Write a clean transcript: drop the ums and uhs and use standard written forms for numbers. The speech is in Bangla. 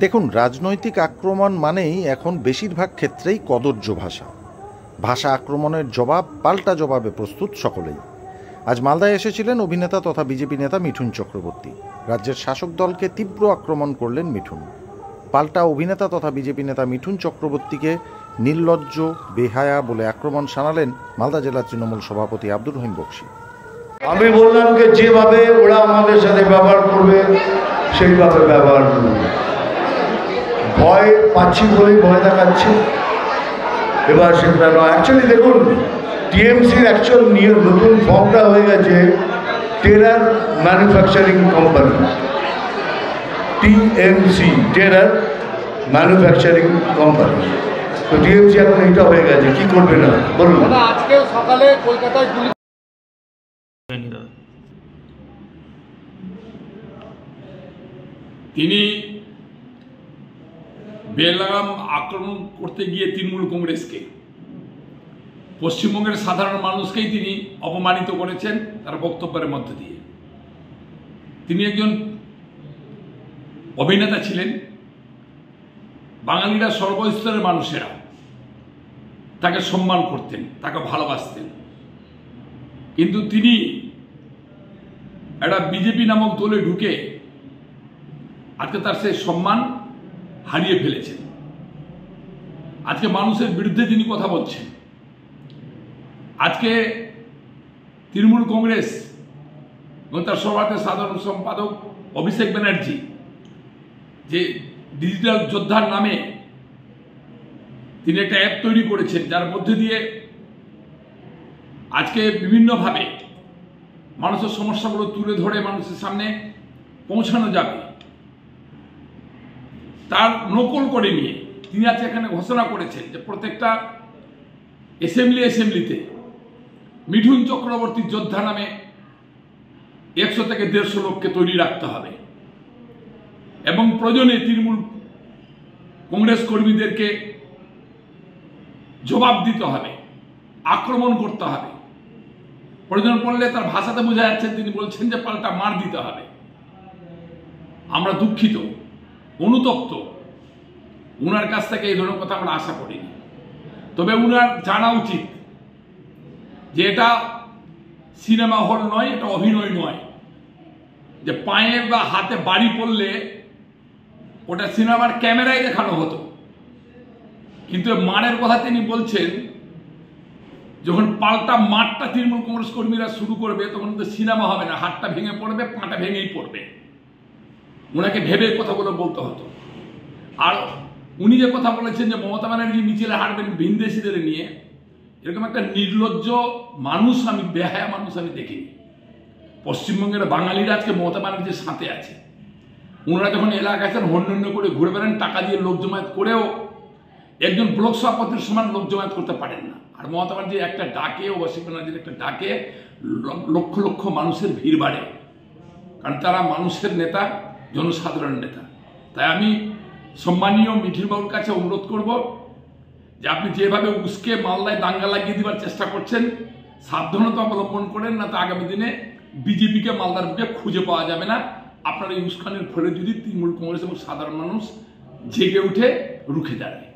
দেখুন, রাজনৈতিক আক্রমণ মানেই এখন বেশিরভাগ ক্ষেত্রেই কদর্য ভাষা। ভাষা আক্রমণের জবাব পাল্টা জবাবে প্রস্তুত সকলেই। আজ মালদায় এসেছিলেন অভিনেতা তথা বিজেপি নেতা মিঠুন চক্রবর্তী। রাজ্যের শাসক দলকে তীব্র আক্রমণ করলেন মিঠুন। পাল্টা অভিনেতা তথা বিজেপি নেতা মিঠুন চক্রবর্তীকে নির্লজ্জ, বেহায়া বলে আক্রমণ শানালেন মালদা জেলার তৃণমূল সভাপতি আব্দুর রহিম বক্সী। আমি বললাম যে যেভাবে ওরা আমাদের সাথে ব্যবহার করবে সেইভাবে ব্যবহার করবে। ভয় পাচ্ছি বলেই ভয় দেখাচ্ছে। এবার সেটা নয়। অ্যাকচুয়ালি দেখুন, টিএমসির অ্যাকচুয়াল নতুন ফর্মটা হয়ে গেছে terror manufacturing company, TMC, terror manufacturing company. তো টিএমসি এখন এটা হয়ে গেছে, কি করবে না বলুন। আজকে সকালে কলকাতায় তিনি বেলাগাম আক্রমণ করতে গিয়ে তৃণমূল কংগ্রেসকে, পশ্চিমবঙ্গের সাধারণ মানুষকেই তিনি অপমানিত করেছেন তার বক্তব্যের মধ্যে দিয়ে। তিনি একজন অভিনেতা ছিলেন। বাঙালিরা সর্বস্তরের মানুষেরা তাকে সম্মান করতেন, তাকে ভালোবাসতেন। কিন্তু তিনি একটা বিজেপি নামক দলে ঢুকে আজকে তার সেই সম্মান হারিয়ে ফেলেছেন। আজকে মানুষের বিরুদ্ধে তিনি কথা বলছেন। আজকে তৃণমূল কংগ্রেস এবং তার সভাপতি সাধারণ সম্পাদক অভিষেক ব্যানার্জি যে ডিজিটাল যোদ্ধার নামে তিনি একটা অ্যাপ তৈরি করেছেন, যার মধ্যে দিয়ে আজকে বিভিন্নভাবে মানুষের সমস্যাগুলো তুলে ধরে মানুষের সামনে পৌঁছানো যাবে, তার নকল করে নিয়ে তিনি আজকে এখানে ঘোষণা করেছেন যে প্রত্যেকটা অ্যাসেম্বলিতে মিঠুন চক্রবর্তী যোদ্ধা নামে 100 থেকে 150 লোককে তৈরি রাখতে হবে এবং প্রয়োজনে তৃণমূল কংগ্রেস কর্মীদেরকে জবাব দিতে হবে, আক্রমণ করতে হবে। প্রয়োজন পড়লে তার ভাষাতে বোঝা যাচ্ছে তিনি বলছেন যে পাল্টা মার দিতে হবে। আমরা দুঃখিত, অনুতপ্ত। উনার কাছ থেকে এই ধরনের কথা আমরা আশা করিনি। তবে উনার জানা উচিত যে এটা সিনেমা হল নয়, এটা অভিনয় নয়। যে পায়ে বা হাতে বাড়ি পড়লে ওটা সিনেমার ক্যামেরায় দেখানো হতো, কিন্তু মারের কথা তিনি বলছেন যখন পাল্টা মারটা তৃণমূল কংগ্রেস কর্মীরা শুরু করবে তখন তো সিনেমা হবে না, হাতটা ভেঙে পড়বে, পাটা ভেঙেই পড়বে। ওনাকে ভেবে কথাগুলো বলতে হতো। আর উনি যে কথা বলেছেন যে মমতা ব্যানার্জি মিছিলে হাঁটবেন ভিনদেশিদের নিয়ে, এরকম একটা নির্লজ্জ মানুষ আমি, বেহায়া মানুষ আমি দেখিনি। পশ্চিমবঙ্গের বাঙালিরা আজকে মমতা ব্যানার্জির সাথে আছে। ওনারা যখন এলাকায় হন্যন্য করে ঘুরে বেড়ান, টাকা দিয়ে লোক জমায়েত করেও একজন ব্লক সভাপতির সমান লোক জমায়েত করতে পারেন না। আর মমতা ব্যানার্জির একটা ডাকে, অভিষেক ব্যানার্জির একটা ডাকে লক্ষ লক্ষ মানুষের ভিড় বাড়ে, কারণ তারা মানুষের নেতা, জনসাধারণ নেতা। তাই আমি সম্মানীয় মিঠুন বাবুর কাছে অনুরোধ করব যে আপনি যেভাবে উস্কে মালদায় দাঙ্গা লাগিয়ে দেওয়ার চেষ্টা করছেন, সাবধানতা অবলম্বন করেন, না তো আগামী দিনে বিজেপিকে মালদার বুকে খুঁজে পাওয়া যাবে না। আপনার এই উস্কানির ফলে যদি তৃণমূল কংগ্রেস এবং সাধারণ মানুষ জেগে উঠে রুখে দাঁড়ায়।